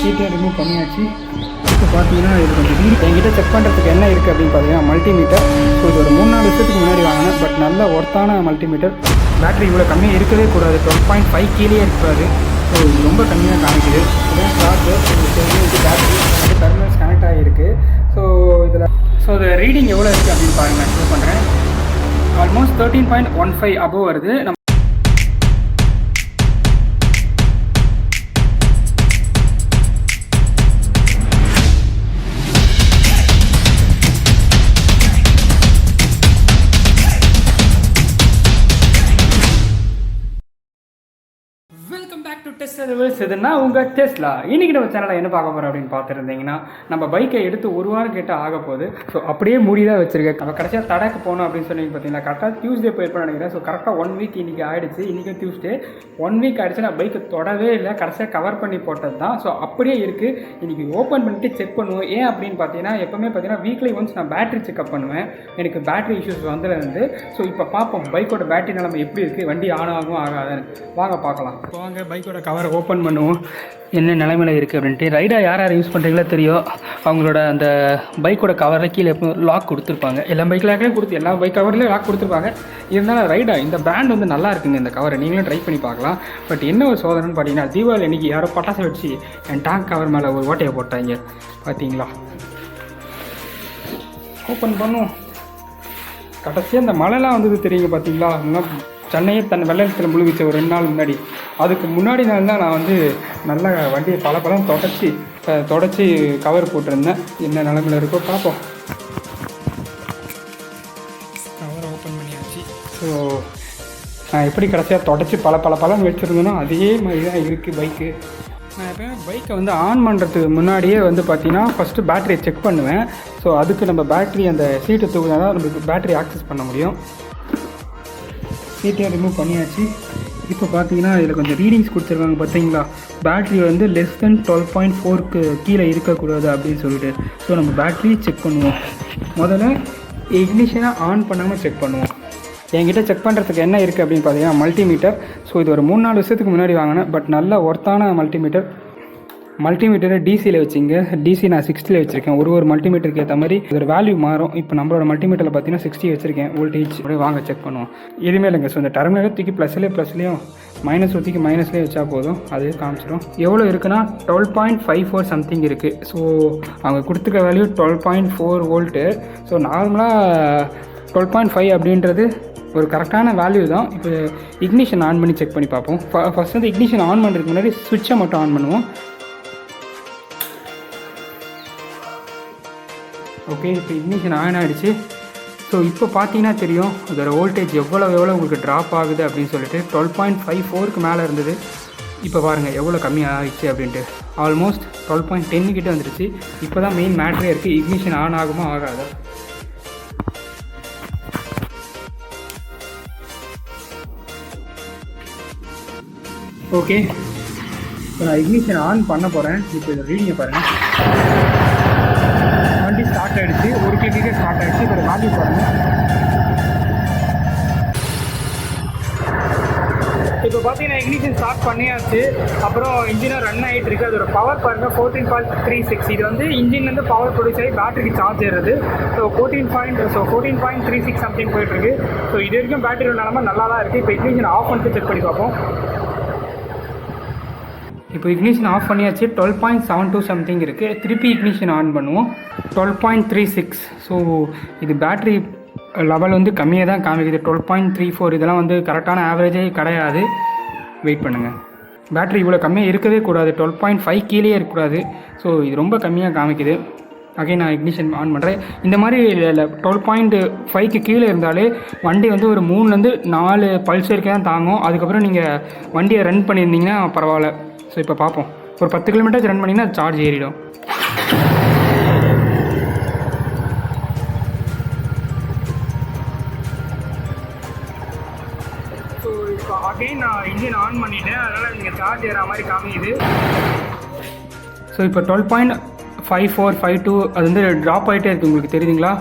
சீட்டை ரிமூவ் பண்ணியாச்சு. இப்போ பார்த்தீங்கன்னா இது கொஞ்சம் என்கிட்ட செக் பண்ணுறதுக்கு என்ன இருக்குது அப்படின்னு பார்த்தீங்கன்னா மல்டிமீட்டர். ஸோ இது ஒரு 3-4 வருஷத்துக்கு முன்னாடி வாங்கினேன். பட் நல்ல ஒர்த்தான மல்டிமீட்டர். பேட்டரி இவ்வளோ கம்மியாக இருக்கவே கூடாது, 12.5 கீழே இருக்காது. ஸோ இது ரொம்ப கம்மியாக காமிக்குது. இதுதான் சார்ஜர். பேட்டரி டெர்மினல்ஸ் கனெக்ட் ஆகிருக்கு. ஸோ இது ரீடிங் எவ்வளோ இருக்குது அப்படின்னு பாருங்கள். ஷோ பண்ணுறேன். ஆல்மோஸ்ட் 13.15 அபோவ் வருது. TEZLA'S இதுனா உங்கள் டெஸ்லா. இன்றைக்கி நம்ம சேனலில் என்ன பார்க்க போகிறோம் அப்படின்னு பார்த்துருந்தீங்கன்னா, நம்ம பைக்கை எடுத்து ஒரு வாரம் கிட்ட ஆக போகுது. ஸோ அப்படியே மூடி தான் வச்சுருக்கேன். நம்ம கடைசியாக தடக்கு போகணும் அப்படின்னு சொல்லி பார்த்தீங்கன்னா கரெக்டாக டியூஸ்டே போயிருப்பேன் நினைக்கிறேன். ஸோ கரெக்டாக 1 வீக் இன்றைக்கி ஆகிடுச்சு. இன்றைக்கி டியூஸ்டே 1 வீக் ஆகிடுச்சு. நான் பைக்கை தொடவே இல்லை, கடைசியாக கவர் பண்ணி போட்டது தான். ஸோ அப்படியே இருக்குது. இன்றைக்கி ஓப்பன் பண்ணிட்டு செக் பண்ணுவோம். ஏன் அப்படின்னு பார்த்தீங்கன்னா எப்போவுமே பார்த்தீங்கன்னா வீக்லி ஒன்ஸ் நான் பேட்டரி செக்அப் பண்ணுவேன். எனக்கு பேட்டரி இஷ்யூஸ் வந்ததுலேருந்து. ஸோ இப்போ பார்ப்போம் பைக்கோட பேட்டரி நிலைமை எப்படி இருக்குது, வண்டி ஆன் ஆகும் ஆகாதுன்னு. வாங்க பார்க்கலாம். வாங்க பைக்கோட கவர் ஓப்பன் பண்ணுவோம், என்ன நிலைமையில் இருக்குது அப்படின்ட்டு. ரைடாக யார் யூஸ் பண்ணுறீங்களோ தெரியும். அவங்களோட அந்த பைக்கோட கவரில் கீழே எப்போ லாக் கொடுத்துருப்பாங்க. எல்லா பைக்கில் கொடுத்து எல்லா பைக் கவர்லேயும் லாக் கொடுத்துருப்பாங்க. இருந்தாலும் ரைடா இந்த பிராண்ட் வந்து நல்லா இருக்குங்க. இந்த கவரை நீங்களும் ட்ரை பண்ணி பார்க்கலாம். பட் என்ன ஒரு சோதனைன்னு பார்த்தீங்கன்னா, தீபாவளி அன்றைக்கி யாரோ பட்டாசை வச்சு என் டேங்க் கவர் மேலே ஒரு ஓட்டையை போட்டாங்க. பார்த்தீங்களா? ஓப்பன் பண்ணுவோம். கடைசியாக இந்த மழைலாம் வந்தது தெரியுங்க. பார்த்தீங்களா? சென்னையை தன் வெள்ளத்தில் முழுகிச்ச ஒரு 2 நாள் முன்னாடி. அதுக்கு முன்னாடி நாள் தான் நான் வந்து நல்லா வண்டியை பல தொடச்சி கவர் போட்டிருந்தேன். என்ன நிலமையில் இருக்கோ பார்ப்போம். கவர் ஓப்பன் பண்ணியாச்சு. ஸோ நான் எப்படி கடைசியாக தொடச்சி பலன்னு வச்சுருந்தேனோ அதே மாதிரி தான் இருக்குது பைக்கு. நான் எப்போயுமே பைக்கை வந்து ஆன் பண்ணுறதுக்கு முன்னாடியே வந்து பார்த்தீங்கன்னா ஃபஸ்ட்டு பேட்டரியை செக் பண்ணுவேன். ஸோ அதுக்கு நம்ம பேட்டரி அந்த சீட்டை தூக்கினா தான் நம்மளுக்கு பேட்டரி ஆக்சஸ் பண்ண முடியும். சீட்டையும் ரிமூவ் பண்ணியாச்சு. இப்போ பார்த்தீங்கன்னா இதில் கொஞ்சம் ரீடிங்ஸ் கொடுத்துருக்காங்க. பார்த்தீங்களா? பேட்ரி வந்து லெஸ் தென் 12.4க்கு கீழே இருக்கக்கூடாது அப்படின்னு சொல்லிட்டு. ஸோ நம்ம பேட்ரி செக் பண்ணுவோம். முதல்ல இக்னிஷனை ஆன் பண்ணாமல் செக் பண்ணுவோம். என்கிட்ட செக் பண்ணுறதுக்கு என்ன இருக்குது அப்படின்னு பார்த்தீங்கன்னா மல்டிமீட்டர். ஸோ இது ஒரு 3-4 வருஷத்துக்கு முன்னாடி வாங்கினேன். பட் நல்ல ஒர்த்தான மல்டிமீட்டரை டிசியில் வச்சுங்க. டிசி நான் 60 வச்சுருக்கேன். ஒரு மல்டிமீட்டருக்கு ஏற்ற மாதிரி இதோட வேல்யூ மாறும். இப்போ நம்மளோட மல்டிமீட்டரில் பார்த்தீங்கன்னா 60 வச்சுருக்கேன் வோல்டேஜ். அப்படியே வாங்க செக் பண்ணுவோம். எதுவுமே இல்லைங்க. ஸோ இந்த டெர்மினலை தூக்கி ப்ளஸ்லேயும் மைனஸ் ஊற்றிக்கு மைனஸ்லேயே வச்சா போதும், அது காமிச்சிடும். எவ்வளோ இருக்குன்னா 12.54 சம்திங் இருக்குது. ஸோ அவங்க கொடுத்துக்க வேல்யூ 12.4 வோல்ட்டு. ஸோ நார்மலாக 12.5 அப்படின்றது ஒரு கரெக்டான வேல்யூ தான். இப்போ இக்னிஷன் ஆன் பண்ணி செக் பண்ணி பார்ப்போம். ஃபஸ்ட் வந்து இக்னிஷன் ஆன் பண்ணுறதுக்கு முன்னாடி சுவிட்சை மட்டும் ஆன் பண்ணுவோம். ஓகே, இப்போ இக்னிஷன் ஆன் ஆகிடுச்சு. ஸோ இப்போ பார்த்தீங்கன்னா தெரியும் இதோட வோல்டேஜ் எவ்வளோ உங்களுக்கு ட்ராப் ஆகுது அப்படின்னு சொல்லிட்டு 12.54க்கு மேலே இருந்தது. இப்போ பாருங்கள் எவ்வளோ கம்மியாக ஆகிடுச்சு அப்படின்ட்டு. ஆல்மோஸ்ட் 12.10 கிட்டே வந்துடுச்சு. இப்போ தான் மெயின் மேட்ரே இருக்குது, இக்னிஷன் ஆன் ஆகுமா ஆகாதா. ஓகே, இப்போ நான் இக்னிஷன் ஆன் பண்ண போகிறேன். இப்போ இதை ரீடிங்கை பாருங்கள். வண்டி ஸ்டார்ட் ஆகிடுச்சு. ஒரு கிலோமீட்டர் ஸ்டார்ட் ஆகிடுச்சு. இப்போ வேல்யூ பாருங்கள். இப்போ பார்த்தீங்கன்னா இக்னிஷன் ஸ்டார்ட் பண்ணியாச்சு. அப்புறம் இன்ஜினாக ரன் ஆகிட்டு இருக்குது. அதோட பவர் பாருங்கள் 14.36. இது வந்து இன்ஜின்லேருந்து பவர் ப்ரொடியூஸ் ஆகி பேட்டரிக்கு சார்ஜ் ஏறுது. ஸோ 14.36 சம்திங் போயிட்டுருக்கு. ஸோ இது வரைக்கும் பேட்டரியோட நிலமை நல்லா தான் இருக்குது. இப்போ இக்னிஷன் ஆஃப் பண்ணிட்டு செக் பண்ணி பார்ப்போம். இப்போ இக்னிஷன் ஆஃப் பண்ணியாச்சு. 12.72 சம்திங் இருக்குது. திருப்பி இக்னிஷன் ஆன் பண்ணுவோம். 12.36. ஸோ இது பேட்ரி லெவல் வந்து கம்மியாக தான் காமிக்குது. 12.34 இதெல்லாம் வந்து கரெக்டான ஆவரேஜே கிடையாது. வெயிட் பண்ணுங்கள். பேட்ரி இவ்வளோ கம்மியாக இருக்கவே கூடாது, 12.5 கீழே இருக்கக்கூடாது. ஸோ இது ரொம்ப கம்மியாக காமிக்குது. அகைன் நான் இக்னிஷன் ஆன் பண்ணுறேன். இந்த மாதிரி 12.5க்கு கீழே இருந்தாலே வண்டி வந்து ஒரு 3லேருந்து 4 பல்ஸ் வரைக்கும் தான் தாங்கும். அதுக்கப்புறம் நீங்கள் வண்டியை ரன் பண்ணியிருந்தீங்கன்னா பரவாயில்ல. ஸோ இப்போ பார்ப்போம். ஒரு 10 கிலோமீட்டர் ரன் பண்ணிங்கன்னா அது சார்ஜ் ஏறிடும். ஸோ இப்போ அகைன் நான் இன்ஜின் ஆன் பண்ணிவிட்டேன். அதனால் நீங்கள் சார்ஜ் ஏற மாதிரி காமிக்குது. ஸோ இப்போ 12.54, 52 அது வந்து ட்ராப் ஆகிட்டே இருக்குது. உங்களுக்கு தெரியுதுங்களா?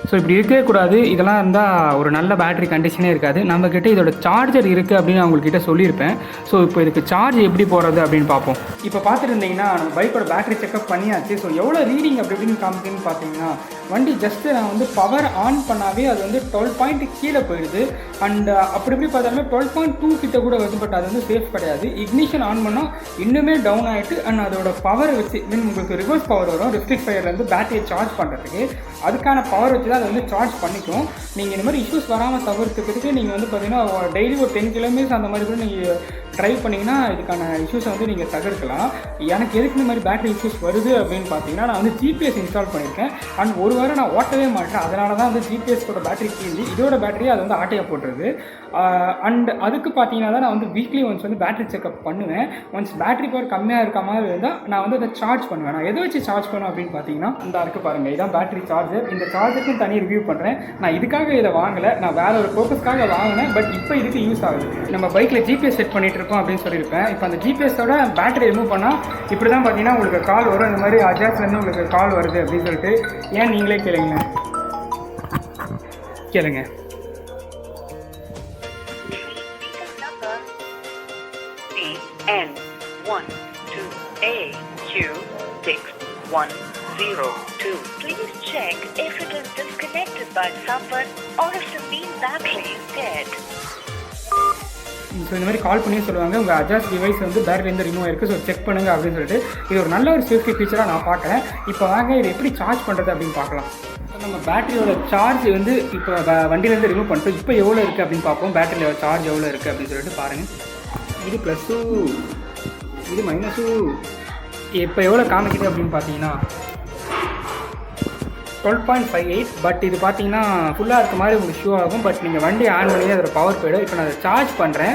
ஸோ இப்படி இருக்கவே கூடாது. இதெல்லாம் இருந்தால் ஒரு நல்ல பேட்டரி கண்டிஷனே இருக்காது. நம்மக்கிட்ட இதோட சார்ஜர் இருக்குது அப்படின்னு அவங்கக்கிட்ட சொல்லியிருப்பேன். ஸோ இப்போ இதுக்கு சார்ஜ் எப்படி போகிறது அப்படின்னு பார்ப்போம். இப்போ பார்த்துட்டு இருந்தீங்கன்னா நம்ம பைக்கோட பேட்டரி செக்அப் பண்ணியாச்சு. ஸோ எவ்வளோ ரீடிங் அப்படி இப்படின்னு காமிக்குன்னு பார்த்தீங்கன்னா வண்டி ஜஸ்ட்டு நான் வந்து பவர் ஆன் பண்ணாவே அது வந்து 12 பாயிண்ட் கீழே போயிடுது. அண்ட் அப்படி இப்படி பார்த்தாலுமே 12.2 கிட்ட கூட வருது. பட் அது வந்து சேஃப் கிடையாது. இக்னிஷன் ஆன் பண்ணால் இன்னுமே டவுன் ஆகிட்டு அண்ட் அதோட பவர் வச்சு மீன் உங்களுக்கு ரிவர்ஸ் பவர் வரும் ரெக்டிஃபையர்லேருந்து பேட்டரியை சார்ஜ் பண்ணுறதுக்கு. அதுக்கான பவர் வச்சு தான் அதை வந்து சார்ஜ் பண்ணிக்கும். நீங்கள் இந்த மாதிரி இஷ்யூஸ் வராமல் தவிர்த்துக்கிறதுக்கு நீங்கள் வந்து பார்த்தீங்கன்னா டெய்லி ஒரு 10 கிலோமீட்டர்ஸ் அந்த மாதிரி கூட நீங்கள் ட்ரைவ் பண்ணிங்கன்னா இதுக்கான இஷ்யூஸை வந்து நீங்கள் தவிர்க்கலாம். எனக்கு எதுக்கு இந்த மாதிரி பேட்டரி இஷ்யூஸ் வருது அப்படின்னு பார்த்தீங்கன்னா நான் வந்து ஜிபிஎஸ் இன்ஸ்டால் பண்ணியிருக்கேன். அண்ட் ஒரு வாரம் நான் ஓட்டவே மாட்டேன். அதனால தான் வந்து ஜிபிஎஸோட பேட்டரி கீழே இதோட பேட்டரியை அது வந்து ஆட்டையாக போட்டுருது. அண்ட் அதுக்கு பார்த்தீங்கன்னா தான் நான் வந்து வீக்லி ஒன்ஸ் வந்து பேட்டரி செக்அப் பண்ணுவேன். ஒன்ஸ் பேட்டரி பவர் கம்மியாக இருக்க மாதிரி இருந்தால் நான் வந்து அதை சார்ஜ் பண்ணுவேன். நான் எதை வச்சு சார்ஜ் பண்ணுவேன் அப்படின்னு பார்த்தீங்கன்னா இந்த இருக்குது பாருங்கள், இதான் பேட்டரி சார்ஜர். இந்த சார்ஜருக்கும் தனி ரிவ்யூ பண்ணுறேன். நான் இதுக்காக இதை வாங்கலை, நான் வேறு ஒரு பர்பஸ்க்காக வாங்கினேன். பட் இப்போ இதுக்கு யூஸ் ஆகுது. நம்ம பைக்கில் ஜிபிஎஸ் செட் பண்ணிட்டு இருக்கோம் அப்படின்னு சொல்லியிருப்பேன். இப்போ அந்த ஜிபிஎஸோட பேட்டரி ரிமூவ் பண்ணால் இப்படி தான் பார்த்தீங்கன்னா உங்களுக்கு கால் வரும். இந்த மாதிரி அஜாஸ்லேருந்து உங்களுக்கு கால் வருது அப்படின்னு சொல்லிட்டு ஏன் நீங்களே கேளுங்க. N12AQ610. Please check if it is disconnected by someone or if the main battery is dead. So இந்த மாதிரி கால் பண்ணி சொல்லுவாங்க உங்கள் அட்ஜஸ்ட் டிவைஸ் வந்து பேட்டரிலேருந்து ரிமூவ் ஆயிருக்கு, ஸோ செக் பண்ணுங்கள் அப்படின்னு சொல்லிட்டு. இது ஒரு நல்ல ஒரு சேஃப்டி ஃபீச்சராக நான் பார்க்குறேன். இப்போ வாங்க இது எப்படி சார்ஜ் பண்ணுறது அப்படின்னு பார்க்கலாம். நம்ம பேட்டரியோட சார்ஜ் வந்து இப்போ வண்டியிலேருந்து ரிமூவ் பண்ணிட்டோம். இப்போ எவ்வளோ இருக்குது அப்படின்னு பார்ப்போம். பேட்டரியோட சார்ஜ் எவ்வளோ இருக்குது அப்படின்னு சொல்லிட்டு பாருங்கள். இது +2, இது -2. இப்போ எவ்வளோ காமிக்குது அப்படின்னு பார்த்தீங்கன்னா 12.58. பட் இது பார்த்தீங்கன்னா ஃபுல்லாக இருக்க மாதிரி உங்களுக்கு ஷோ ஆகும். பட் நீங்கள் வண்டி ஆன் பண்ணி அதோட பவர் போய்டும். இப்போ நான் அதை சார்ஜ் பண்ணுறேன்.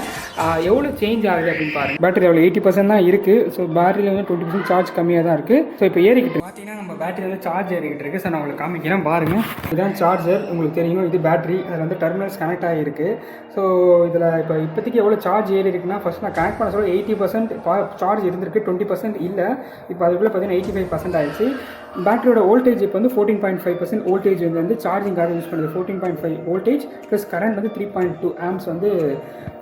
எவ்வளோ சேஞ்ச் ஆகுது அப்படின்னு பாருங்கள். பேட்டரி எவ்வளோ 80% தான் இருக்குது. ஸோ பேட்டரியில் வந்து 20% சார்ஜ் கம்மியாக தான் இருக்குது. ஸோ இப்போ ஏறிக்கிட்டு பார்த்தீங்கன்னா நம்ம பேட்டரி வந்து சார்ஜ் ஏறிக்கிட்டு இருக்குது. ஸோ நான் உங்களுக்கு காமிக்கிறேன் பாருங்கள். இதுதான் சார்ஜர், உங்களுக்கு தெரியும். இது பேட்டரி, அதில் வந்து டெர்மினல்ஸ் கனெக்ட் ஆகிருக்கு. ஸோ இதில் இப்போதைக்கு எவ்வளோ சார்ஜ் ஏறி இருக்குன்னா ஃபஸ்ட் நான் கனெக்ட் பண்ண சொல்ல 80% சார்ஜ் இருந்திருக்கு, 20% இல்லை. இப்போ அதுக்குள்ளே பார்த்தீங்கன்னா 85% ஆயிடுச்சு. பேட்டரியோட வோல்டேஜ் இப்போ வந்து 14.5% வோல்டேஜ் வந்து சார்ஜிங்காக யூஸ் பண்ணுது. 14.5 வோல்டேஜ் ப்ளஸ் கரண்ட் வந்து 3.2 ஆம்ஸ் வந்து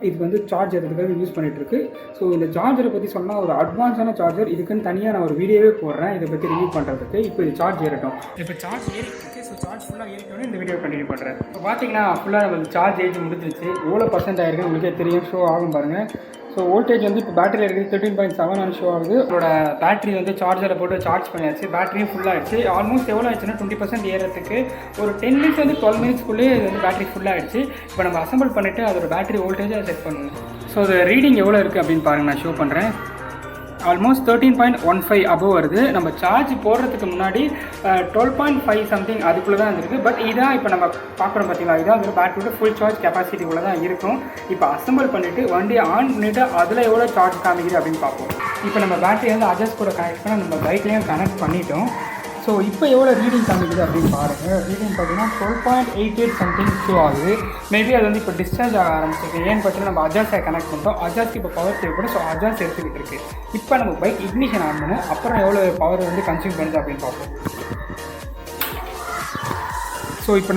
இது வந்து சார்ஜ் எடுத்துக்காக யூஸ் பண்ணிகிட்ருக்கு. ஸோ இந்த சார்ஜரை பற்றி சொன்னால் ஒரு அட்வான்ஸான சார்ஜர். இதுக்குன்னு தனியாக நான் ஒரு வீடியோவே போடுறேன் இதை பற்றி ரிவ்யூ பண்ணுறதுக்கு. இப்போ இது சார்ஜ் ஏறட்டும். இப்போ சார்ஜ் ஏறிட்டு, ஸோ சார்ஜ் ஃபுல்லாக ஏறிட்டோன்னு இந்த வீடியோ கண்டினியூ பண்ணுறேன். இப்போ பார்த்தீங்கன்னா ஃபுல்லாக நம்ம சார்ஜ் ஏஜ் முடிஞ்சிருச்சு. எவ்வளோ % ஆகிருக்கு உங்களுக்கே தெரியும், ஷோ ஆகும் பாருங்கள். ஸோ வோல்டேஜ் வந்து இப்போ பேட்டரியில் இருக்குது 13.7 ஷோ ஆகுது. அதோட பேட்டரி வந்து சார்ஜரை போட்டு சார்ஜ் பண்ணியாச்சு. பேட்டரியும் ஃபுல்லாகிடுச்சு. ஆல்மோஸ்ட் எவ்வளோ ஆயிடுச்சுன்னா 20% ஏறதுக்கு ஒரு 10 மினிட்ஸ் வந்து 12 மினிட்ஸ்க்குள்ளேயே இது வந்து பேட்டரி ஃபுல்லாகிடுச்சு. இப்போ நம்ம அசம்பிள் பண்ணிவிட்டு அதோட பேட்டரி வோல்டேஜை செட் பண்ணுவோம். ஸோ அது ரீடிங் எவ்வளோ இருக்குது அப்படின்னு பாருங்கள், நான் ஷோ பண்ணுறேன். ஆல்மோஸ்ட் 13.15 அபோவ் வருது. நம்ம சார்ஜ் போடுறதுக்கு முன்னாடி 12.5 சம்திங் அதுக்குள்ளே தான் இருந்திருக்கு. பட் இதான் இப்போ நம்ம பார்க்குறோம் பார்த்தீங்களா, இதான் வந்து பேட்டரியோட ஃபுல் சார்ஜ் கெப்பாசிட்டிக்குள்ளே தான் இருக்கும். இப்போ அசம்பிள் பண்ணிவிட்டு வண்டி ஆன் பண்ணிவிட்டு அதில் எவ்வளோ சார்ஜ் காமிக்குது அப்படின்னு பார்ப்போம். இப்போ நம்ம பேட்டரி வந்து அட்ஜஸ்ட் கூட கனெக்ட் பண்ண நம்ம பைக்லேயும் கனெக்ட் பண்ணிட்டோம். ஸோ இப்போ எவ்வளோ ரீடிங் காமிக்குது அப்படின்னு பாருங்கள். ரீடிங் பார்த்தீங்கன்னா 12.88 சம்திங் ஷோ ஆகுது. மேபி அது வந்து இப்போ டிஸ்சார்ஜ் ஆக ஆரம்பிச்சிருக்கு. ஏன்னு பார்த்தீங்கன்னா நம்ம அட்ஜாஸ்டை கனெக்ட் பண்ணிட்டோம். அட்ஜாஸ்க்கு இப்போ பவர் தேவைப்படும். ஸோ அட்ஜாஸ்ட் எடுத்துக்கிட்டு இருக்குது. இப்போ நம்ம பைக் இக்னிஷன் ஆன் பண்ணணும். அப்புறம் எவ்வளோ பவர் வந்து கன்சியூம் பண்ணுது அப்படின்னு பார்ப்போம். ஸோ இப்போ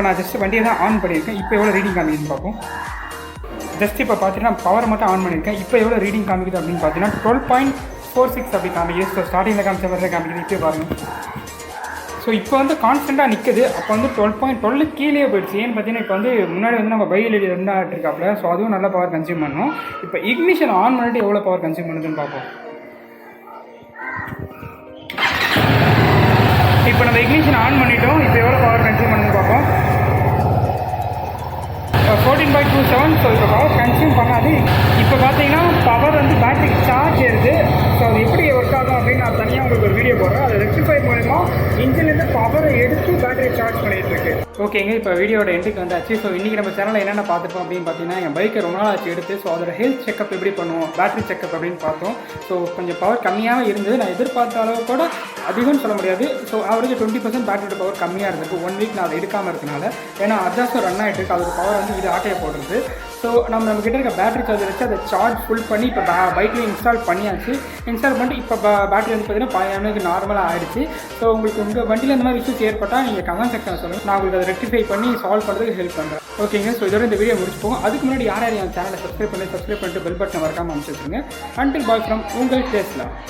நான் ஜஸ்ட் வண்டியை தான் ஆன் பண்ணியிருக்கேன். இப்போ எவ்வளோ ரீடிங் காமிக்குதுன்னு பார்ப்போம். ஜஸ்ட் இப்போ பார்த்தீங்கன்னா பவர் மட்டும் ஆன் பண்ணியிருக்கேன். இப்போ எவ்வளோ ரீடிங் காமிக்குது அப்படின்னு பார்த்தீங்கன்னா 12.46 அப்படி காமிக்குது. ஸோ ஸ்டார்டிங்கில் காமிச்ச மாதிரி தான் காமிக்குது. இப்போ பாருங்கள். ஸோ இப்போ வந்து கான்ஸ்டண்ட்டாக நிற்குது. அப்போ வந்து 12.12 கீழே போயிடுச்சு. ஏன்னு பார்த்தீங்கன்னா இப்போ வந்து முன்னாடி வந்து நம்ம பைக்கில் ரெண்டாக இருக்காப்புல. ஸோ அதுவும் நல்ல பவர் கன்சியூம் பண்ணணும். இப்போ இக்னிஷன் ஆன் பண்ணிட்டு எவ்வளோ பவர் கன்சியூம் பண்ணுதுன்னு பார்ப்போம். இப்போ நம்ம இக்னிஷன் ஆன் பண்ணிட்டோம். இப்போ எவ்வளோ பவர் கன்சியூம் பண்ணுதுன்னு பார்ப்போம். 14.27. ஸோ இப்போ பவர் கன்சியூம் பண்ணாது. இப்போ பார்த்தீங்கன்னா பவர் வந்து பேட்டரி சார்ஜ் ஏறுது. ஸோ அது எப்படி ஒர்க் ஆகும் அப்படின்னு நான் தனியாக உங்களுக்கு ஒரு வீடியோ போடுறேன். அது ரெக்டிஃபை மூலமா இன்ஜின்லேருந்து பவரை எடுத்து பேட்டரி சார்ஜ் பண்ணிட்டு இருக்கு. ஓகேங்க, இப்போ வீடியோட எண்டுக்கு வந்தாச்சு. ஸோ இன்றைக்கி நம்ம சேனலில் என்னென்ன பார்த்துப்போம் அப்படின்னு பார்த்தீங்கன்னா என் பைக்கை ரொம்ப நாள் ஆச்சு எடுத்து. ஸோ அதோட ஹெல்த் செக்அப் எப்படி பண்ணுவோம், பேட்டரி செக்அப் அப்படின்னு பார்த்தோம். ஸோ கொஞ்சம் பவர் கம்மியாக இருந்தது. நான் எதிர்பார்த்த அளவு கூட அதிகம்னு சொல்ல முடியாது. ஸோ அவருக்கு 20% பேட்டரியோட பவர் கம்மியாக இருந்திருக்கு. 1 வீக் நான் அதை எடுக்காமல் இருக்கனால. ஏன்னா அட்ஜாஸ்ட் ரன் ஆகிட்டு இருக்கு. அதோட பவர் வந்து இது ஆட்டையை போடுறது. ஸோ நம்ம கிட்ட இருக்க பேட்டரி சார்ஜர் வச்சு அதை சார்ஜ் ஃபுல் பண்ணி இப்போ பைக்கில் இன்ஸ்டால் பண்ணியாச்சு. இன்ஸ்டால் பண்ணிட்டு இப்போ பேட்டரி வந்து பார்த்தீங்கன்னா 10 நார்மலாக ஆகிடுச்சு. ஸோ உங்களுக்கு உங்கள் வண்டியில் இந்த மாதிரி இஷ்யூஸ் ஏற்பட்டால் நீங்கள் கமெண்ட் செக்ஷனில் சொல்லுங்கள், நான் உங்களுக்கு அதை ரெக்டிஃபை பண்ணி சால்வ் பண்ணுறதுக்கு ஹெல்ப் பண்ணுறேன். ஓகேங்க. ஸோ இதோட இந்த வீடியோ முடிச்சுப்போம். அதுக்கு முன்னாடி யார் என் சேனலை சப்ஸ்கிரைப் பண்ணிட்டு பெல் பட்டனை மறக்காமல் அமைச்சு வச்சுருங்க. அன்டில் பாய் ஃப்ரம் உங்கள் டெஸ்லா.